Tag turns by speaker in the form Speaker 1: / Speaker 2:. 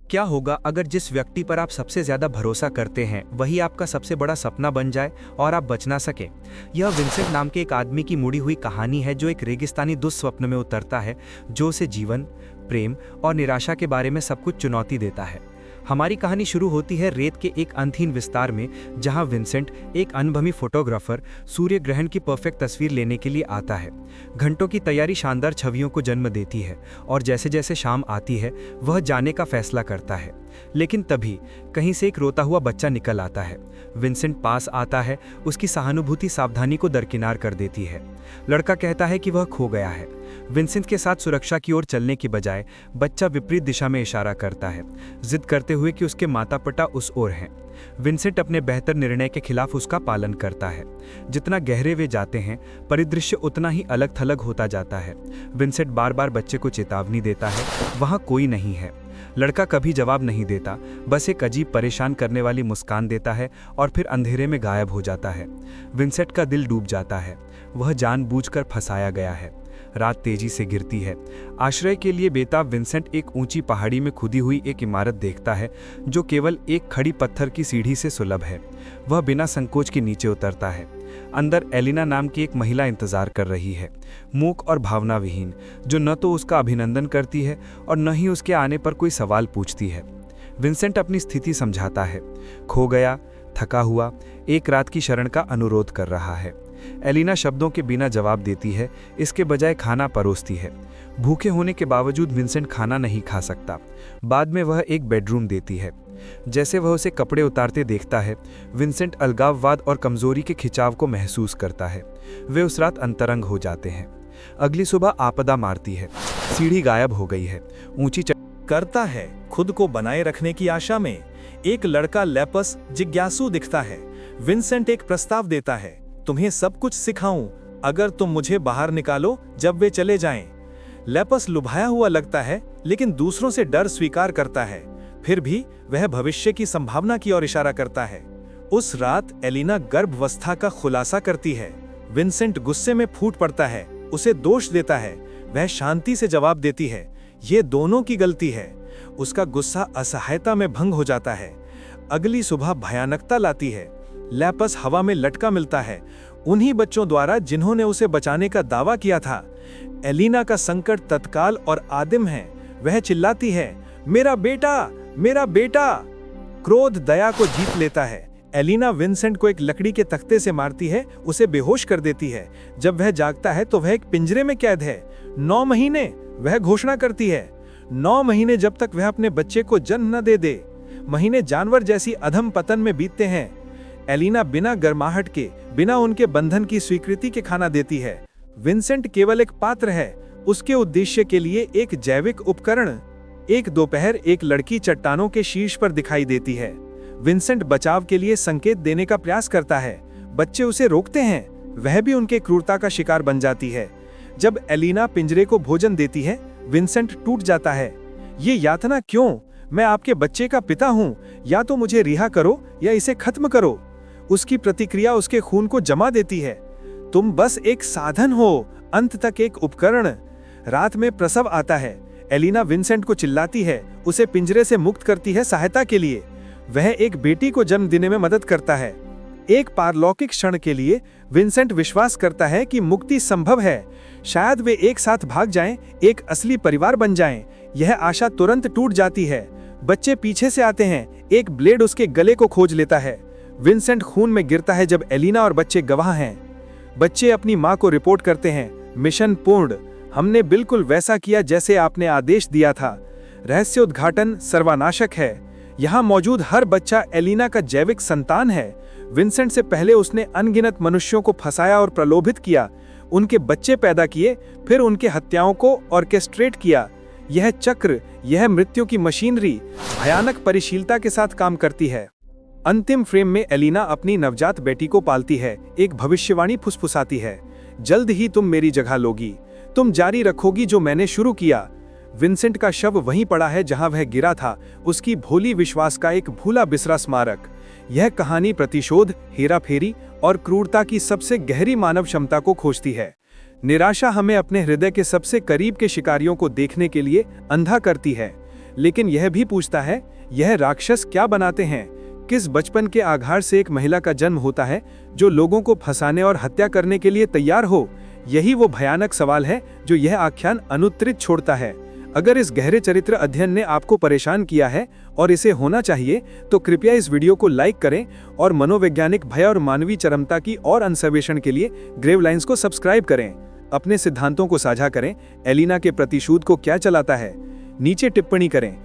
Speaker 1: क्या होगा अगर जिस व्यक्ति पर आप सबसे ज्यादा भरोसा करते हैं वही आपका सबसे बड़ा सपना बन जाए और आप बच ना सके। यह विंसेंट नाम के एक आदमी की मुड़ी हुई कहानी है जो एक रेगिस्तानी दुस्वप्न में उतरता है, जो उसे जीवन, प्रेम और निराशा के बारे में सब कुछ चुनौती देता है। हमारी कहानी शुरू होती है रेत के एक अंतहीन विस्तार में, जहां विंसेंट, एक अनुभवी फोटोग्राफर, सूर्य ग्रहण की परफेक्ट तस्वीर लेने के लिए आता है। घंटों की तैयारी शानदार छवियों को जन्म देती है और जैसे जैसे शाम आती है वह जाने का फैसला करता है। लेकिन तभी कहीं से एक रोता हुआ बच्चा निकल आता है। विंसेंट पास आता है, उसकी सहानुभूति सावधानी को दरकिनार कर देती है। लड़का कहता है कि वह खो गया है। विंसेंट के साथ सुरक्षा की ओर चलने की बजाय बच्चा विपरीत दिशा में इशारा करता है, जिद करते हुए कि उसके माता पिता उस ओर हैं। विंसेंट अपने बेहतर निर्णय के खिलाफ उसका पालन करता है। जितना गहरे वे जाते हैं, परिदृश्य उतना ही अलग थलग होता जाता है। विंसेंट बार बार बच्चे को चेतावनी देता है, वहाँ कोई नहीं है। लड़का कभी जवाब नहीं देता, बस एक अजीब परेशान करने वाली मुस्कान देता है और फिर अंधेरे में गायब हो जाता है। विंसेंट का दिल डूब जाता है, वह जानबूझकर फंसाया गया है। रात तेजी से गिरती है। आश्रय के लिए बेताब विंसेंट एक ऊंची पहाड़ी में खुदी हुई एक इमारत देखता है जो केवल एक खड़ी पत्थर की सीढ़ी से सुलभ है। वह बिना संकोच के नीचे उतरता है। अंदर एलिना नाम की एक महिला इंतजार कर रही है, मूक और भावना विहीन, जो न तो उसका अभिनंदन करती है और न ही उसके आने पर कोई सवाल पूछती है। विंसेंट अपनी स्थिति समझाता है, खो गया, थका हुआ, एक रात की शरण का अनुरोध कर रहा है। एलिना शब्दों के बिना जवाब देती है, इसके बजाय खाना परोसती है। भूखे होने के बावजूद विंसेंट खाना नहीं खा सकता। बाद में वह एक बेडरूम देती है। जैसे वह उसे कपड़े उतारते देखता है, विंसेंट अलगाववाद और कमजोरी के खिंचाव को महसूस करता है। वे उस रात अंतरंग हो जाते हैं। अगली सुबह आपदा मारती है, सीढ़ी गायब हो गई है। ऊंची
Speaker 2: करता है खुद को बनाए रखने की आशा में एक लड़का लेपस जिज्ञासु दिखता है। विंसेंट एक प्रस्ताव देता है, तुम्हें सब कुछ सिखाऊं अगर तुम मुझे बाहर निकालो जब वे चले जाएं। लेपस लुभाया हुआ लगता है, लेकिन दूसरों से डर स्वीकार करता है। फिर भी वह भविष्य की संभावना की ओर इशारा करता है। उस रात एलिना गर्भावस्था का खुलासा करती है। विंसेंट गुस्से में फूट पड़ता है, उसे दोष देता है। वह शांति से जवाब देती है, ये दोनों की गलती है। उसका गुस्सा असहायता में भंग हो जाता है। अगली सुबह भयानकता लाती है। लेपस हवा में लटका मिलता है, उन्हीं बच्चों द्वारा जिन्होंने उसे बचाने का दावा किया था। एलिना का संकट तत्काल और आदिम है। वह चिल्लाती है, मेरा बेटा, मेरा बेटा। क्रोध दया को जीत लेता है। एलिना विंसेंट को एक लकड़ी के तख्ते से मारती है, उसे बेहोश कर देती है। जब वह जागता है तो वह एक पिंजरे में कैद है। 9 महीने, वह घोषणा करती है। 9 महीने जब तक वह अपने बच्चे को जन्म न दे दे। महीने जानवर जैसी अधम पतन में बीतते हैं। एलिना बिना गर्माहट के, बिना उनके बंधन की स्वीकृति के खाना देती है। विंसेंट केवल एक पात्र है, उसके उद्देश्य के लिए एक जैविक उपकरण। एक दोपहर एक लड़की चट्टानों के शीर्ष पर दिखाई देती है। विंसेंट बचाव के लिए संकेत देने का प्रयास करता है। बच्चे उसे रोकते हैं, वह भी उनके क्रूरता का शिकार बन जाती है। जब एलिना पिंजरे को भोजन देती है, विंसेंट टूट जाता है। ये यातना क्यों? मैं आपके बच्चे का पिता हूं, या तो मुझे रिहा करो या इसे खत्म करो। उसकी प्रतिक्रिया उसके खून को जमा देती है। तुम बस एक साधन हो, अंत तक एक उपकरण। रात में प्रसव आता है। एलिना विंसेंट को चिल्लाती है, उसे पिंजरे से मुक्त करती है सहायता के लिए। वह एक बेटी को जन्म देने में मदद करता है। एक पारलौकिक क्षण के लिए विंसेंट विश्वास करता है कि मुक्ति संभव है। शायद वे एक साथ भाग जाएं, एक असली परिवार बन जाएं। यह आशा तुरंत टूट जाती है। बच्चे पीछे से आते हैं, एक ब्लेड उसके गले को खोज लेता है। विंसेंट खून में गिरता है जब एलिना और बच्चे गवाह हैं। बच्चे अपनी मां को रिपोर्ट करते हैं, मिशन पूर्ण, हमने बिल्कुल वैसा किया जैसे आपने आदेश दिया था। रहस्य उद्घाटन सर्वनाशक है। यहाँ मौजूद हर बच्चा एलिना का जैविक संतान है। विंसेंट से पहले उसने अनगिनत मनुष्यों को फंसाया और प्रलोभित किया, उनके बच्चे पैदा किए, फिर उनके हत्याओं को ऑर्केस्ट्रेट किया। यह चक्र, यह मृत्यु की मशीनरी भयानक परिशीलता के साथ काम करती है। अंतिम फ्रेम में एलिना अपनी नवजात बेटी को पालती है। एक भविष्यवाणी फुसफुसाती है, जल्द ही तुम मेरी जगह लोगी, तुम जारी रखोगी जो मैंने शुरू किया। विंसेंट का शव वहीं पड़ा है जहां वह गिरा था, उसकी भोली विश्वास का एक भूला बिसरा स्मारक। यह कहानी प्रतिशोध, हेराफेरी और क्रूरता की सबसे गहरी मानव क्षमता को खोजती है। निराशा हमें अपने हृदय के सबसे करीब के शिकारियों को देखने के लिए अंधा करती है। लेकिन यह भी पूछता है, यह राक्षस क्या बनाते हैं? किस बचपन के आघार से एक महिला का जन्म होता है जो लोगों को फंसाने और हत्या करने के लिए तैयार हो? यही वो भयानक सवाल है जो यह आख्यान अनुत्तरित छोड़ता है। अगर इस गहरे चरित्र अध्ययन ने आपको परेशान किया है और इसे होना चाहिए, तो कृपया इस वीडियो को लाइक करें और मनोवैज्ञानिक भय और मानवीय चरमता की और अन्वेषण के लिए ग्रेवलाइंस को सब्सक्राइब करें। अपने सिद्धांतों को साझा करें। एलिना के प्रतिशोध को क्या चलाता है? नीचे टिप्पणी करें।